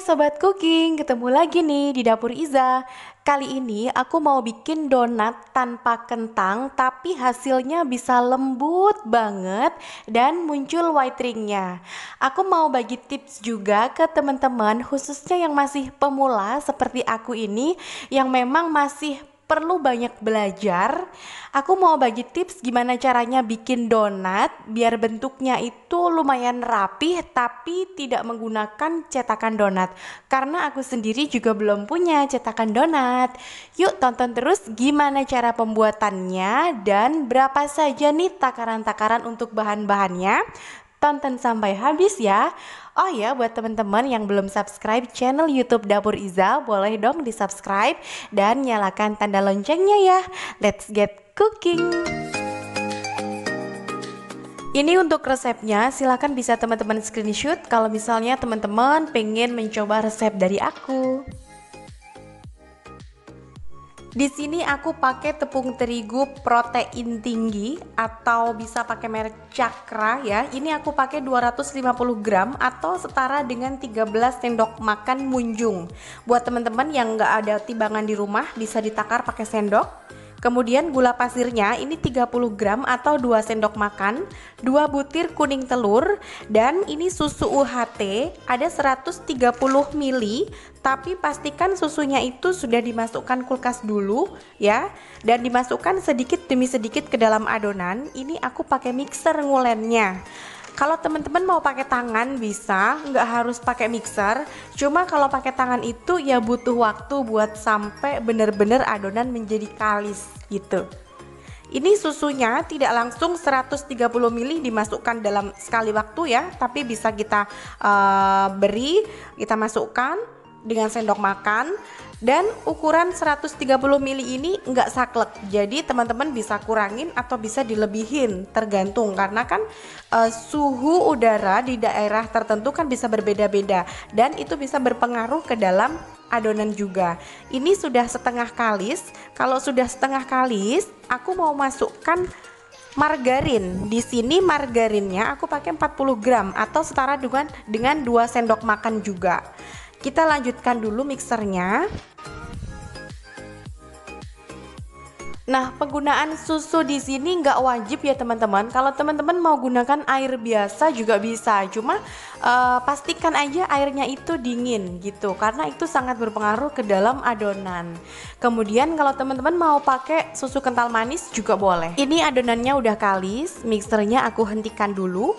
Sobat Cooking, ketemu lagi nih di Dapur Iza. Kali ini aku mau bikin donat tanpa kentang, tapi hasilnya bisa lembut banget dan muncul white ringnya. Aku mau bagi tips juga ke teman-teman, khususnya yang masih pemula seperti aku ini, yang memang masih perlu banyak belajar. Aku mau bagi tips gimana caranya bikin donat biar bentuknya itu lumayan rapih tapi tidak menggunakan cetakan donat. Karena aku sendiri juga belum punya cetakan donat. Yuk tonton terus gimana cara pembuatannya dan berapa saja nih takaran-takaran untuk bahan-bahannya. Tonton sampai habis ya. Oh ya, buat teman-teman yang belum subscribe channel YouTube Dapur Iza, boleh dong di-subscribe dan nyalakan tanda loncengnya ya. Let's get cooking. Ini untuk resepnya, silahkan bisa teman-teman screenshot kalau misalnya teman-teman pengen mencoba resep dari aku. Di sini aku pakai tepung terigu protein tinggi atau bisa pakai merek Cakra ya. Ini aku pakai 250 gram atau setara dengan 13 sendok makan munjung. Buat teman-teman yang nggak ada timbangan di rumah bisa ditakar pakai sendok. Kemudian gula pasirnya ini 30 gram atau 2 sendok makan, 2 butir kuning telur, dan ini susu UHT ada 130 ml, tapi pastikan susunya itu sudah dimasukkan kulkas dulu ya, dan dimasukkan sedikit demi sedikit ke dalam adonan. Ini aku pakai mixer ngulennya. Kalau teman-teman mau pakai tangan bisa, nggak harus pakai mixer. Cuma kalau pakai tangan itu ya butuh waktu buat sampai bener-bener adonan menjadi kalis gitu. Ini susunya tidak langsung 130 ml dimasukkan dalam sekali waktu ya, tapi bisa kita kita masukkan dengan sendok makan. Dan ukuran 130 ml ini enggak saklek, jadi teman-teman bisa kurangin atau bisa dilebihin tergantung, karena kan suhu udara di daerah tertentu kan bisa berbeda-beda dan itu bisa berpengaruh ke dalam adonan juga. Ini sudah setengah kalis. Kalau sudah setengah kalis, aku mau masukkan margarin. Di sini margarinnya aku pakai 40 gram atau setara dengan 2 sendok makan juga. Kita lanjutkan dulu mixernya. Nah, penggunaan susu di sini nggak wajib ya teman-teman. Kalau teman-teman mau gunakan air biasa juga bisa. Cuma pastikan aja airnya itu dingin gitu, karena itu sangat berpengaruh ke dalam adonan. Kemudian kalau teman-teman mau pakai susu kental manis juga boleh. Ini adonannya udah kalis, mixernya aku hentikan dulu.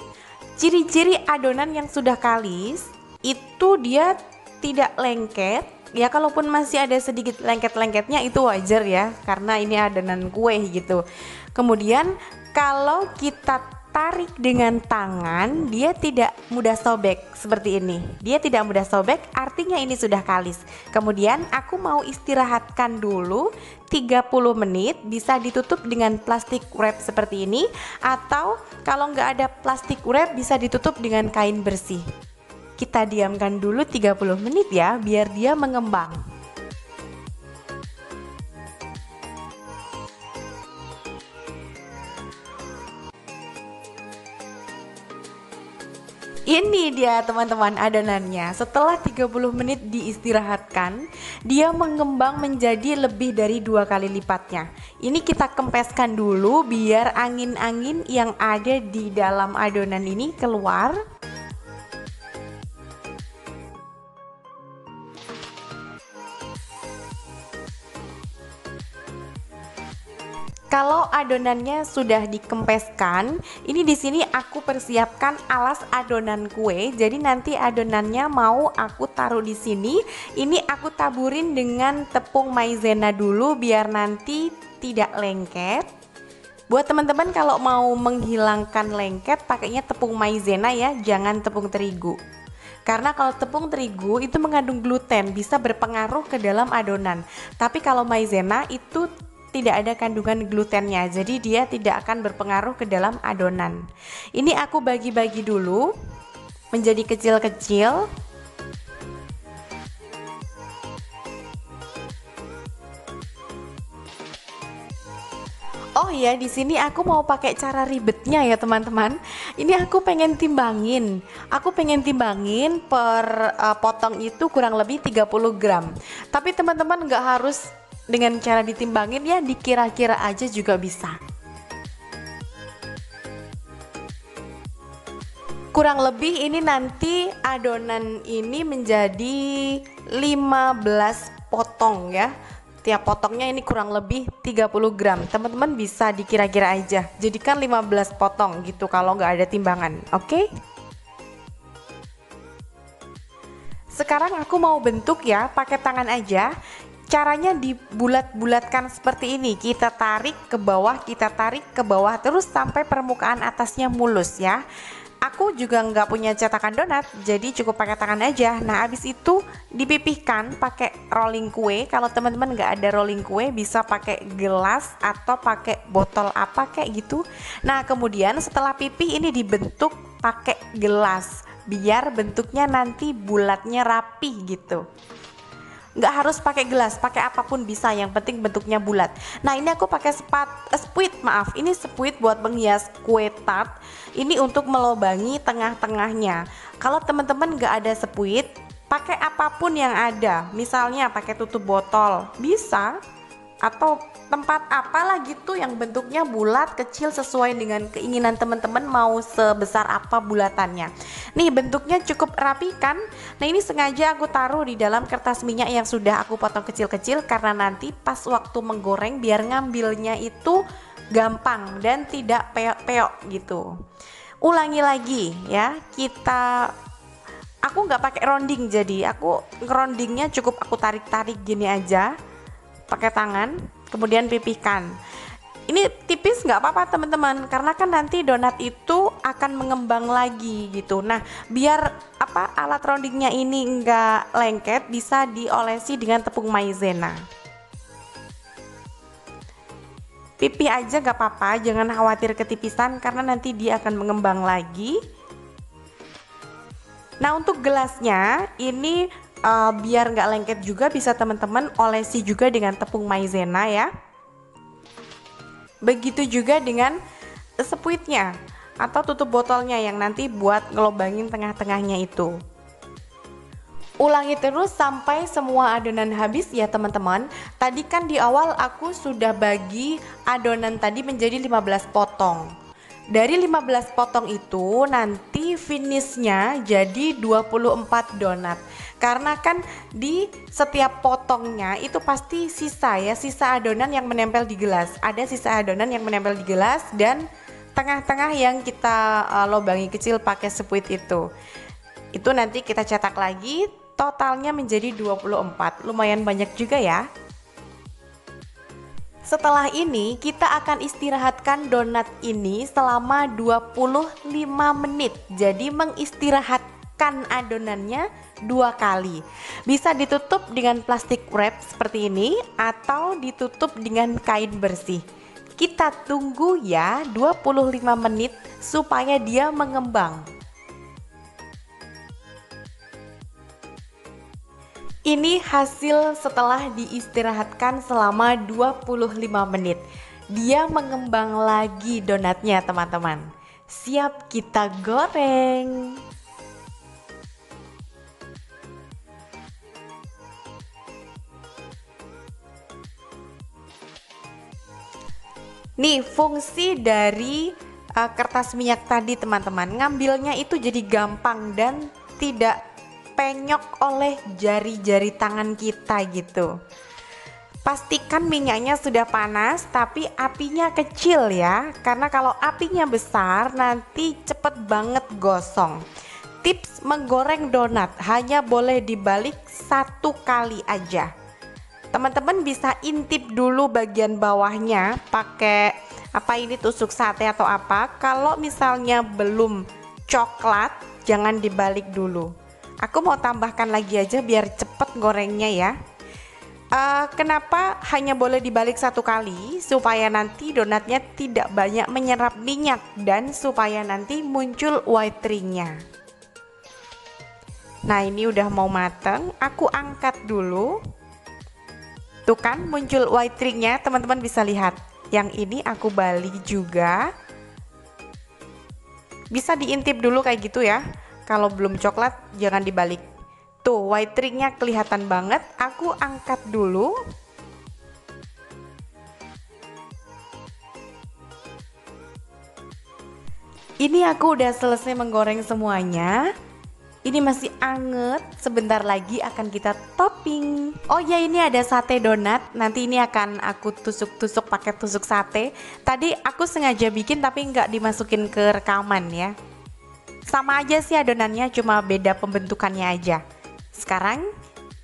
Ciri-ciri adonan yang sudah kalis itu dia tidak lengket ya, kalaupun masih ada sedikit lengket-lengketnya itu wajar ya, karena ini adonan kue gitu. Kemudian kalau kita tarik dengan tangan, dia tidak mudah sobek seperti ini. Dia tidak mudah sobek, artinya ini sudah kalis. Kemudian aku mau istirahatkan dulu 30 menit, bisa ditutup dengan plastik wrap seperti ini, atau kalau nggak ada plastik wrap bisa ditutup dengan kain bersih. Kita diamkan dulu 30 menit ya, biar dia mengembang. Ini dia teman-teman adonannya. Setelah 30 menit diistirahatkan, dia mengembang menjadi lebih dari 2 kali lipatnya. Ini kita kempeskan dulu biar angin-angin yang ada di dalam adonan ini keluar. Kalau adonannya sudah dikempeskan, ini di sini aku persiapkan alas adonan kue. Jadi nanti adonannya mau aku taruh di sini. Ini aku taburin dengan tepung maizena dulu biar nanti tidak lengket. Buat teman-teman kalau mau menghilangkan lengket, pakainya tepung maizena ya, jangan tepung terigu. Karena kalau tepung terigu itu mengandung gluten, bisa berpengaruh ke dalam adonan. Tapi kalau maizena itu tidak ada kandungan glutennya, jadi dia tidak akan berpengaruh ke dalam adonan. Ini aku bagi-bagi dulu menjadi kecil-kecil. Oh Oh ya, di sini aku mau pakai cara ribetnya ya teman-teman. Ini aku pengen timbangin. Aku pengen timbangin per potong itu kurang lebih 30 gram. Tapi teman-teman nggak harus dengan cara ditimbangin ya, dikira-kira aja juga bisa. Kurang lebih ini nanti adonan ini menjadi 15 potong ya. Tiap potongnya ini kurang lebih 30 gram. Teman-teman bisa dikira-kira aja. Jadikan 15 potong gitu kalau nggak ada timbangan. Oke? Sekarang aku mau bentuk ya, pakai tangan aja. Caranya dibulat-bulatkan seperti ini. Kita tarik ke bawah, kita tarik ke bawah terus sampai permukaan atasnya mulus ya. Aku juga nggak punya cetakan donat, jadi cukup pakai tangan aja. Nah, abis itu dipipihkan pakai rolling kue. Kalau teman-teman nggak ada rolling kue, bisa pakai gelas atau pakai botol apa kayak gitu. Nah, kemudian setelah pipih ini dibentuk pakai gelas, biar bentuknya nanti bulatnya rapi gitu. Nggak harus pakai gelas, pakai apapun bisa, yang penting bentuknya bulat. Nah, ini aku pakai spuit, maaf, ini spuit buat menghias kue tart. Ini untuk melubangi tengah-tengahnya. Kalau teman-teman nggak ada spuit, pakai apapun yang ada, misalnya pakai tutup botol bisa, atau tempat apalah gitu yang bentuknya bulat kecil sesuai dengan keinginan teman-teman mau sebesar apa bulatannya. Nih, bentuknya cukup rapi kan? Nah, ini sengaja aku taruh di dalam kertas minyak yang sudah aku potong kecil-kecil karena nanti pas waktu menggoreng biar ngambilnya itu gampang dan tidak peok-peok gitu. Ulangi lagi ya, aku nggak pakai rounding, jadi aku ngerondingnya cukup aku tarik-tarik gini aja pakai tangan, kemudian pipihkan. Ini tipis nggak apa-apa teman-teman, karena kan nanti donat itu akan mengembang lagi gitu. Nah, biar alat roundingnya ini nggak lengket, bisa diolesi dengan tepung maizena. Pipih aja nggak apa-apa, jangan khawatir ketipisan karena nanti dia akan mengembang lagi. Nah, untuk gelasnya ini biar nggak lengket juga bisa teman-teman olesi juga dengan tepung maizena ya. Begitu juga dengan spuitnya atau tutup botolnya yang nanti buat ngelobangin tengah-tengahnya itu. Ulangi terus sampai semua adonan habis ya teman-teman. Tadi kan di awal aku sudah bagi adonan tadi menjadi 15 potong. Dari 15 potong itu nanti finishnya jadi 24 donat. Karena kan di setiap potongnya itu pasti sisa ya, sisa adonan yang menempel di gelas. Ada sisa adonan yang menempel di gelas dan tengah-tengah yang kita lobangi kecil pakai spuit itu. Itu nanti kita cetak lagi, totalnya menjadi 24. Lumayan banyak juga ya. Setelah ini kita akan istirahatkan donat ini selama 25 menit. Jadi mengistirahatkan adonannya 2 kali. Bisa ditutup dengan plastik wrap seperti ini atau ditutup dengan kain bersih. Kita tunggu ya 25 menit supaya dia mengembang. Ini hasil setelah diistirahatkan selama 25 menit. Dia mengembang lagi donatnya teman-teman. Siap kita goreng. Nih, fungsi dari kertas minyak tadi teman-teman, ngambilnya itu jadi gampang dan tidak penyok oleh jari-jari tangan kita gitu. Pastikan minyaknya sudah panas tapi apinya kecil ya, karena kalau apinya besar nanti cepet banget gosong. Tips menggoreng donat hanya boleh dibalik 1 kali aja. Teman-teman bisa intip dulu bagian bawahnya pakai tusuk sate atau apa. Kalau misalnya belum coklat jangan dibalik dulu. Aku mau tambahkan lagi aja biar cepet gorengnya ya. Kenapa hanya boleh dibalik 1 kali? Supaya nanti donatnya tidak banyak menyerap minyak dan supaya nanti muncul white ringnya. Nah, ini udah mau mateng, aku angkat dulu. Tuh kan muncul white ringnya, teman-teman bisa lihat. Yang ini aku balik juga. Bisa diintip dulu kayak gitu ya. Kalau belum coklat jangan dibalik. Tuh, white tricknya kelihatan banget. Aku angkat dulu. Ini aku udah selesai menggoreng semuanya. Ini masih anget, sebentar lagi akan kita topping. Oh ya, ini ada sate donat. Nanti ini akan aku tusuk-tusuk pakai tusuk sate. Tadi aku sengaja bikin tapi nggak dimasukin ke rekaman ya. Sama aja sih adonannya, cuma beda pembentukannya aja. Sekarang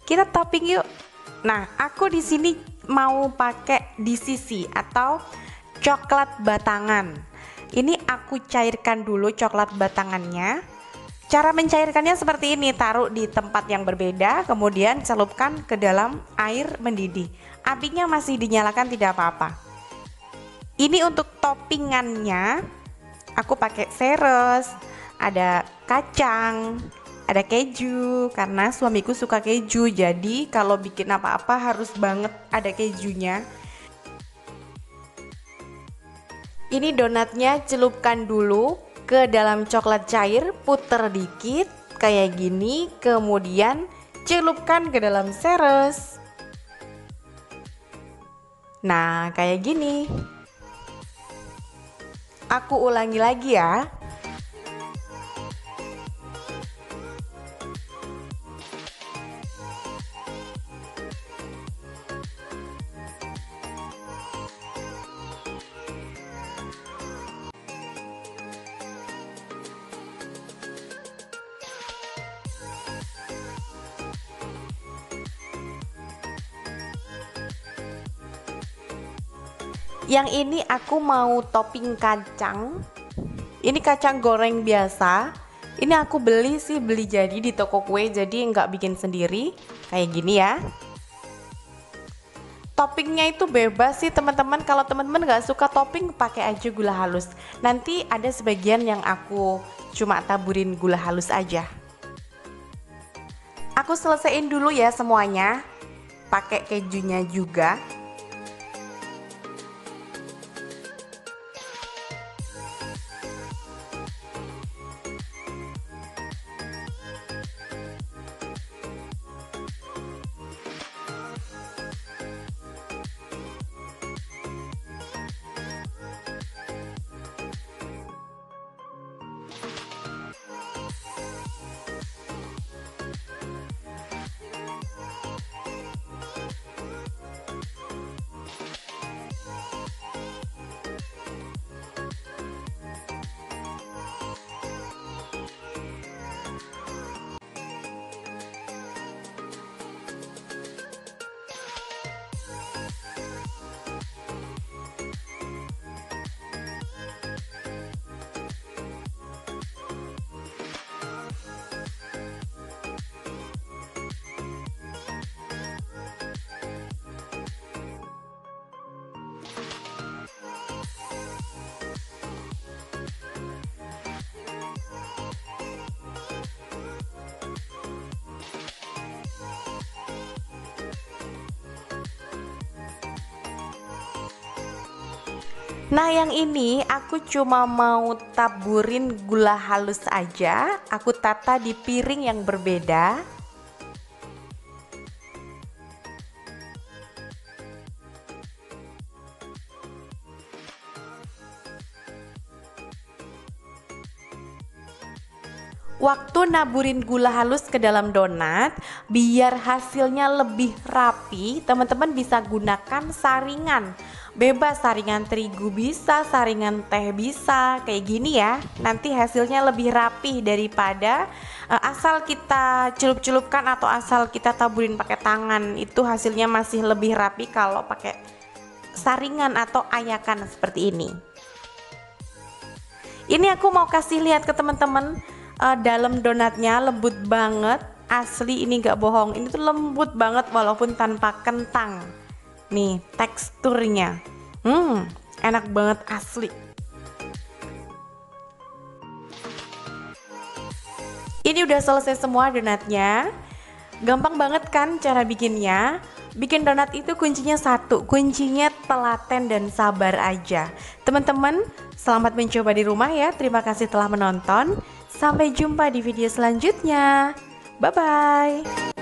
kita topping yuk. Nah, aku di sini mau pakai DCC atau coklat batangan. Ini aku cairkan dulu coklat batangannya. Cara mencairkannya seperti ini, taruh di tempat yang berbeda, kemudian celupkan ke dalam air mendidih. Apinya masih dinyalakan, tidak apa-apa. Ini untuk toppingannya, aku pakai seres, ada kacang, ada keju, karena suamiku suka keju, jadi kalau bikin apa-apa harus banget ada kejunya. Ini donatnya celupkan dulu ke dalam coklat cair, puter dikit kayak gini, kemudian celupkan ke dalam seres. Nah, kayak gini. Aku ulangi lagi ya. Yang ini aku mau topping kacang. Ini kacang goreng biasa. Ini aku beli jadi di toko kue, jadi nggak bikin sendiri. Kayak gini ya. Toppingnya itu bebas sih teman-teman. Kalau teman-teman nggak suka topping, pakai aja gula halus. Nanti ada sebagian yang aku cuma taburin gula halus aja. Aku selesaiin dulu ya semuanya. Pakai kejunya juga. Nah, yang ini aku cuma mau taburin gula halus aja. Aku tata di piring yang berbeda. Waktu naburin gula halus ke dalam donat, biar hasilnya lebih rapi, teman-teman bisa gunakan saringan. Bebas, saringan terigu bisa, saringan teh bisa, kayak gini ya. Nanti hasilnya lebih rapi daripada asal kita celup-celupkan atau asal kita taburin pakai tangan. Itu hasilnya masih lebih rapi kalau pakai saringan atau ayakan seperti ini. Ini aku mau kasih lihat ke teman-teman. Dalam donatnya lembut banget, asli ini gak bohong, ini tuh lembut banget walaupun tanpa kentang. Nih teksturnya, enak banget asli. Ini udah selesai semua donatnya, gampang banget kan cara bikinnya. Bikin donat itu kuncinya satu, kuncinya telaten dan sabar aja. Teman-teman, selamat mencoba di rumah ya. Terima kasih telah menonton. Sampai jumpa di video selanjutnya. Bye-bye.